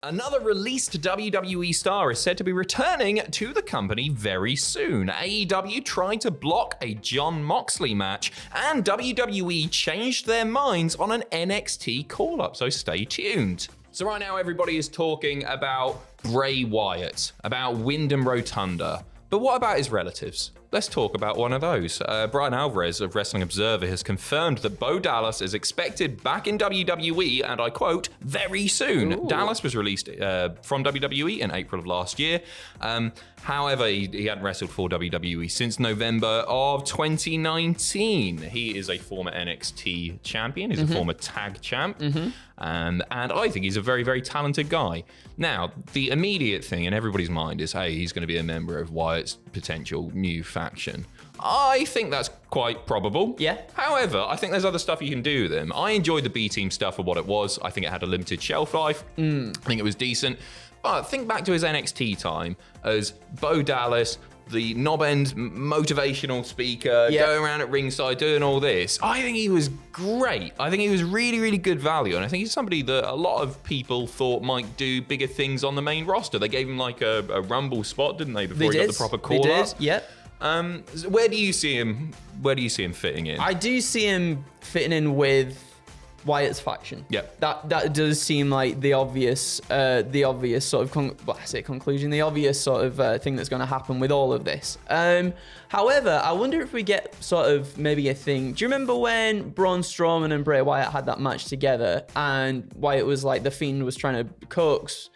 Another released WWE star is said to be returning to the company very soon. AEW tried to block a Jon Moxley match, and WWE changed their minds on an NXT call-up, so stay tuned. So right now everybody is talking about Bray Wyatt, about Wyndham Rotunda, but what about his relatives? Let's talk about one of those. Brian Alvarez of Wrestling Observer has confirmed that Bo Dallas is expected back in WWE, and I quote, very soon. Ooh. Dallas was released from WWE in April of last year. However, he hadn't wrestled for WWE since November of 2019. He is a former NXT champion. He's a former tag champ. And I think he's a very, very talented guy. Now, the immediate thing in everybody's mind is, hey, he's going to be a member of Wyatt's potential new faction. I think that's quite probable. Yeah. However, I think there's other stuff you can do with him. I enjoyed the B-Team stuff for what it was. I think it had a limited shelf life. I think it was decent. But think back to his NXT time as Bo Dallas, the knob-end motivational speaker, going around at ringside doing all this. I think he was great. I think he was really, really good value. And I think he's somebody that a lot of people thought might do bigger things on the main roster. They gave him like a Rumble spot, didn't they, before he got the proper call up? Yep. Where do you see him fitting in? I do see him fitting in with Wyatt's faction. Yep. That does seem like the obvious sort of conclusion, the obvious sort of thing that's going to happen with all of this. However, I wonder if we get sort of maybe a thing. Do you remember when Braun Strowman and Bray Wyatt had that match together, and Wyatt was like, the Fiend was trying to coax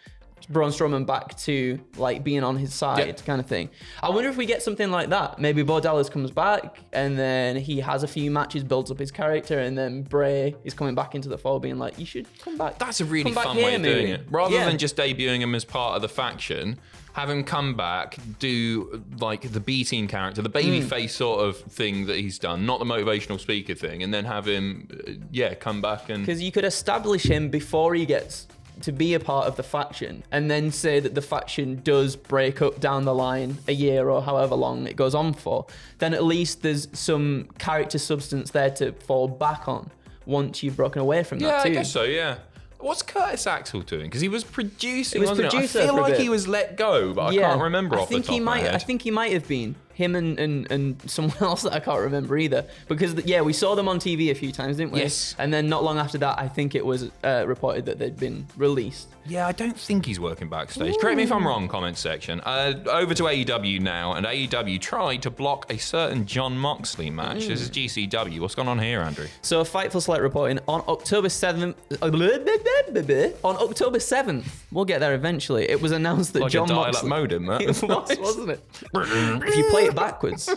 Braun Strowman back to like being on his side, kind of thing. I wonder if we get something like that. Maybe Bo Dallas comes back and then he has a few matches, builds up his character, and then Bray is coming back into the fold being like, you should come back. That's a really fun way of doing it. Rather than just debuting him as part of the faction, have him come back, do like the B-Team character, the babyface sort of thing that he's done, not the motivational speaker thing, and then have him, come back and... Because you could establish him before he gets to be a part of the faction, and then say that the faction does break up down the line a year or however long it goes on for, then at least there's some character substance there to fall back on once you've broken away from that too. Yeah, I guess so, yeah. What's Curtis Axel doing? Because he was producing, wasn't he? I feel like he was let go, but I can't remember off the top of my head. I think he might have been. Him and someone else that I can't remember either. Because, we saw them on TV a few times, didn't we? Yes. And then not long after that, I think it was reported that they'd been released. Yeah, I don't think he's working backstage. Ooh. Correct me if I'm wrong, comment section. Over to AEW now, and AEW tried to block a certain Jon Moxley match. This is GCW. What's going on here, Andrew? So Fightful Select reporting on October 7th. On October 7th, we'll get there eventually. It was announced that Jon Moxley... Like a dial-up modem, that. It was, wasn't it? If you play it backwards,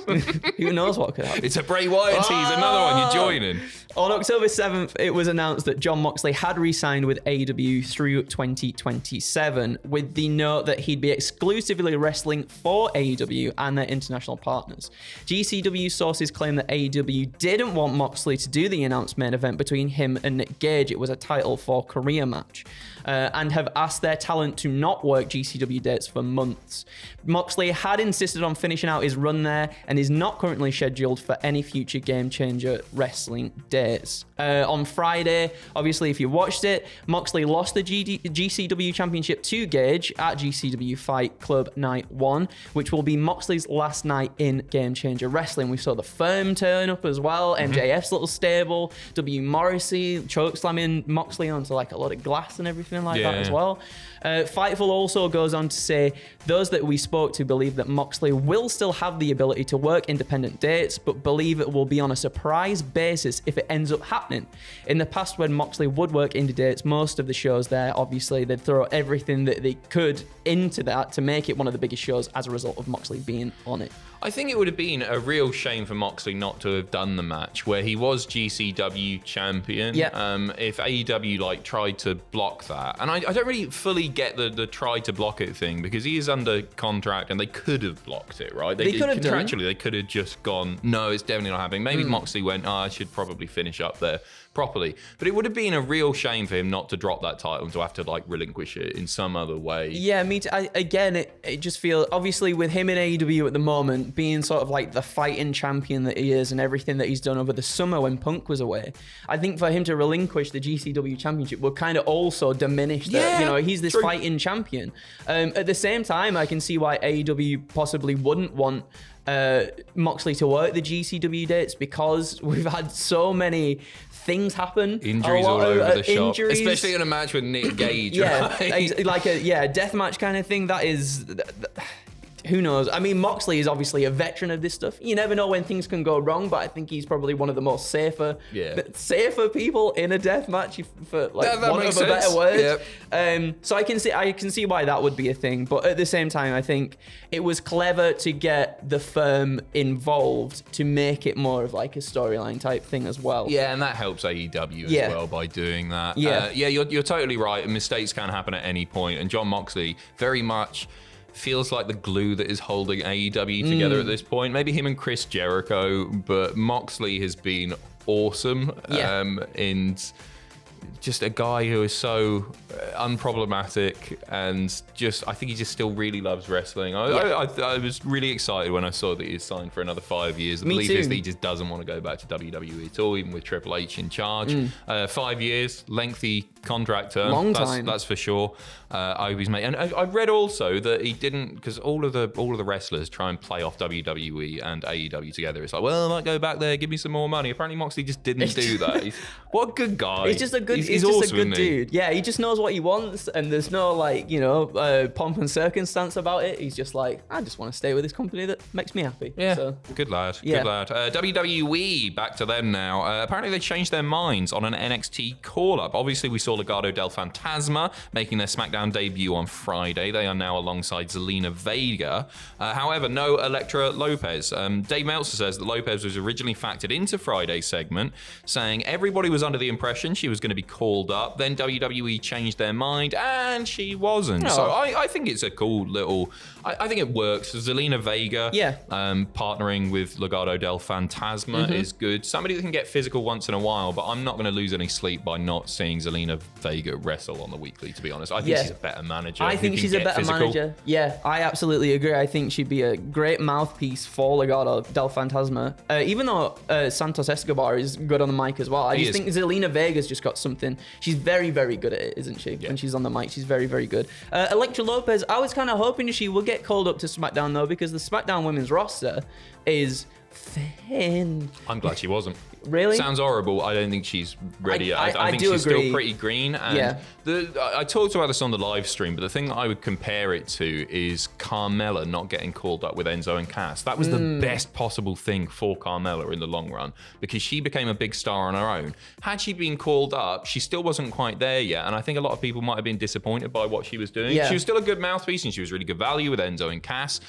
who knows what could happen. It's a Bray Wyatt tease, another one, you're joining. On October 7th, it was announced that Jon Moxley had re-signed with AEW through 2027, with the note that he'd be exclusively wrestling for AEW and their international partners. GCW sources claim that AEW didn't want Moxley to do the announced main event between him and Nick Gage. It was a title for career match. And have asked their talent to not work GCW dates for months. Moxley had insisted on finishing out his run there and is not currently scheduled for any future Game Changer wrestling dates. On Friday, obviously, if you watched it, Moxley lost the GCW Championship to Gage at GCW Fight Club Night 1, which will be Moxley's last night in Game Changer Wrestling. We saw the Firm turn up as well, MJF's little stable, W. Morrissey chokeslamming Moxley onto like a lot of glass and everything like that as well. Fightful also goes on to say those that we spoke to believe that Moxley will still have the ability to work independent dates, but believe it will be on a surprise basis if it ends up happening. In the past, when Moxley would work indie dates, most of the shows there, obviously, they'd throw everything that they could into that to make it one of the biggest shows as a result of Moxley being on it. I think it would have been a real shame for Moxley not to have done the match where he was GCW champion. If AEW tried to block that, and I don't really fully get the try to block it thing, because he is under contract and they could have blocked it, right? They could have contractually, they could have just gone, no, it's definitely not happening. Maybe Moxley went, I should probably finish up there. properly. But it would have been a real shame for him not to drop that title and to have to like relinquish it in some other way. Yeah, me too. It just feels, obviously with him in AEW at the moment, being sort of like the fighting champion that he is and everything that he's done over the summer when Punk was away, I think for him to relinquish the GCW championship would kind of also diminish that, he's this fighting champion. At the same time, I can see why AEW possibly wouldn't want Moxley to work the GCW dates, because we've had so many things happen. Injuries all over the shop. Especially in a match with Nick Gage. Right? Like a death match kind of thing. That is... Who knows? I mean, Moxley is obviously a veteran of this stuff. You never know when things can go wrong, but I think he's probably one of the most safer people in a death match, for like want of a better word. Yep. So I can see why that would be a thing. But at the same time, I think it was clever to get the firm involved to make it more of like a storyline type thing as well. Yeah, and that helps AEW as well by doing that. You're totally right. Mistakes can happen at any point, and Jon Moxley very much feels like the glue that is holding AEW together at this point. Maybe him and Chris Jericho, but Moxley has been awesome. And just a guy who is so unproblematic, and I think he just still really loves wrestling. I was really excited when I saw that he was signed for another 5 years. The belief is that he just doesn't want to go back to WWE at all, even with Triple H in charge. 5 years, lengthy contract term. Long time. That's for sure. I hope he's made. And I read also that he didn't, because all of the wrestlers try and play off WWE and AEW together. It's like, well, I might go back there, give me some more money. Apparently Moxley just didn't do that. What a good guy. He's just a good, he's just awesome, a good dude. Yeah, he just knows what he wants, and there's no pomp and circumstance about it. He's just like, I just want to stay with this company that makes me happy. Yeah, so, good lad. Good lad. WWE, back to them now. Apparently they changed their minds on an NXT call-up. Obviously we saw Legado del Fantasma making their SmackDown debut on Friday. They are now alongside Zelina Vega. However, no Elektra Lopez. Dave Meltzer says that Lopez was originally factored into Friday's segment, saying everybody was under the impression she was going to be called up. Then WWE changed their mind and she wasn't. Oh. So I think it's a cool little... I think it works. Zelina Vega partnering with Legado del Fantasma is good. Somebody that can get physical once in a while, but I'm not going to lose any sleep by not seeing Zelina Vega wrestle on the weekly, to be honest. I think she's a better manager. I think she's a better manager. Yeah, I absolutely agree. I think she'd be a great mouthpiece for Legado del Fantasma. Even though Santos Escobar is good on the mic as well, I just think Zelina Vega's just got something. She's very, very good at it, isn't she? When she's on the mic, she's very, very good. Elektra Lopez, I was kind of hoping she would get called up to SmackDown, though, because the SmackDown women's roster is thin. I'm glad she wasn't. Really? Sounds horrible. I don't think she's ready. I think she's still pretty green. And I talked about this on the live stream, but the thing that I would compare it to is Carmella not getting called up with Enzo and Cass. That was the best possible thing for Carmella in the long run, because she became a big star on her own. Had she been called up, she still wasn't quite there yet, and I think a lot of people might have been disappointed by what she was doing. She was still a good mouthpiece, and she was really good value with Enzo and Cass.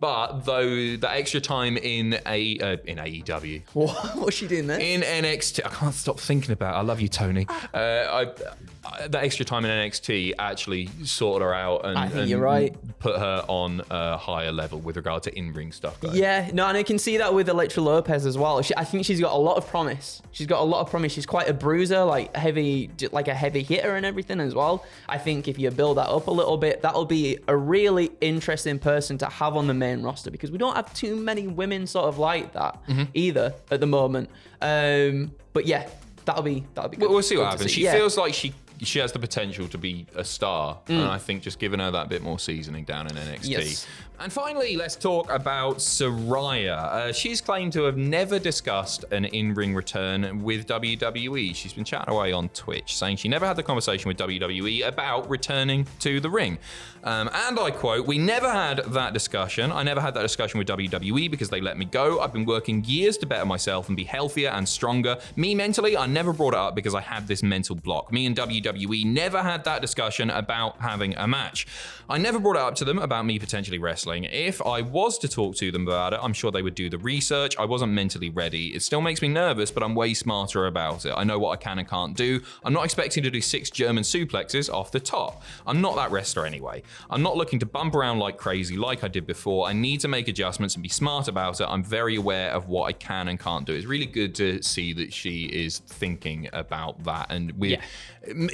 But though the extra time in AEW, what was she doing there? In NXT, I can't stop thinking about it. I love you, Tony. That extra time in NXT actually sorted her out and, I think you're right, put her on a higher level with regard to in-ring stuff. Yeah, no, and I can see that with Elektra Lopez as well. I think she's got a lot of promise. She's quite a bruiser, like a heavy hitter and everything as well. I think if you build that up a little bit, that'll be a really interesting person to have on the main roster, because we don't have too many women sort of like that either at the moment. But yeah, that'll be good. We'll see what happens. She feels like she has the potential to be a star, and I think just giving her that bit more seasoning down in NXT. Yes. And finally, let's talk about Saraya. She's claimed to have never discussed an in-ring return with WWE. She's been chatting away on Twitch, saying she never had the conversation with WWE about returning to the ring. And I quote, "We never had that discussion. I never had that discussion with WWE because they let me go. I've been working years to better myself and be healthier and stronger. Me mentally, I never brought it up because I had this mental block. Me and WWE WWE never had that discussion about having a match. I never brought it up to them about me potentially wrestling. If I was to talk to them about it, I'm sure they would do the research. I wasn't mentally ready. It still makes me nervous, but I'm way smarter about it. I know what I can and can't do. I'm not expecting to do 6 German suplexes off the top. I'm not that wrestler anyway. I'm not looking to bump around like crazy like I did before. I need to make adjustments and be smart about it. I'm very aware of what I can and can't do. It's really good to see that she is thinking about that, and we're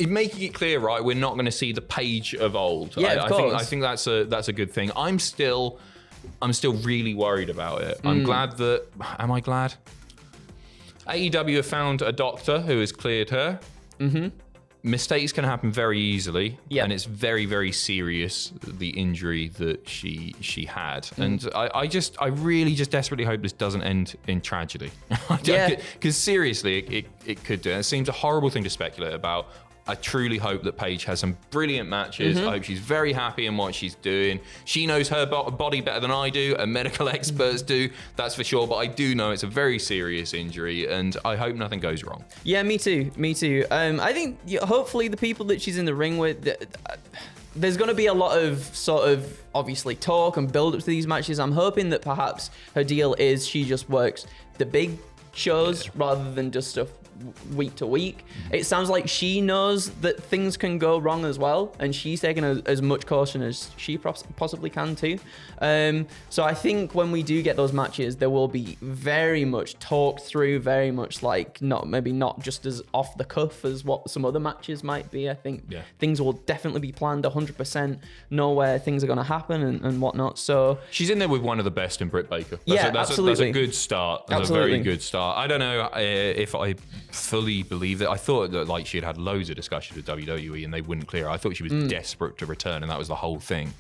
making it clear, right? We're not going to see the Paige of old. I think that's a good thing. I'm still really worried about it. I'm glad that. Am I glad? AEW have found a doctor who has cleared her. Mistakes can happen very easily, and it's very, very serious, the injury that she had. And I really just desperately hope this doesn't end in tragedy. Because seriously, it could do. And it seems a horrible thing to speculate about. I truly hope that Paige has some brilliant matches. I hope she's very happy in what she's doing. She knows her body better than I do, and medical experts do, that's for sure. But I do know it's a very serious injury, and I hope nothing goes wrong. Yeah, me too. I think hopefully the people that she's in the ring with, there's going to be a lot of sort of obviously talk and build up to these matches. I'm hoping that perhaps her deal is she just works the big shows rather than just stuff week to week. It sounds like she knows that things can go wrong as well, and she's taking as much caution as she possibly can too. So I think when we do get those matches, there will be very much talked through, very much like not just as off the cuff as what some other matches might be. I think things will definitely be planned 100%, know where things are going to happen and whatnot. So she's in there with one of the best in Britt Baker. Absolutely. That's a good start. That's a very good start. I don't know if I fully believe it. I thought that like she had loads of discussions with WWE and they wouldn't clear her. I thought she was desperate to return, and that was the whole thing.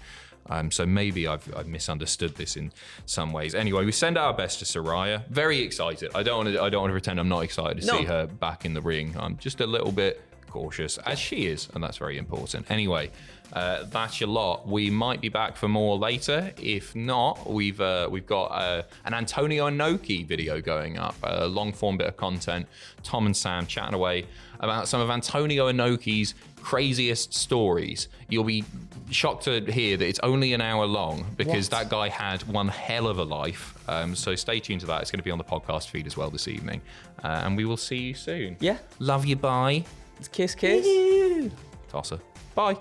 So maybe I've misunderstood this in some ways. Anyway, we send our best to Saraya. Very excited. I don't want to pretend I'm not excited to see her back in the ring. I'm just a little bit cautious, as she is, and that's very important. Anyway, that's your lot. We might be back for more later. If not, we've got an Antonio Inoki video going up, a long form bit of content. Tom and Sam chatting away about some of Antonio Inoki's craziest stories. You'll be shocked to hear that it's only an hour long because that guy had one hell of a life. So stay tuned to that. It's going to be on the podcast feed as well this evening. And we will see you soon. Yeah. Love you. Bye. Kiss. Tosser. Bye.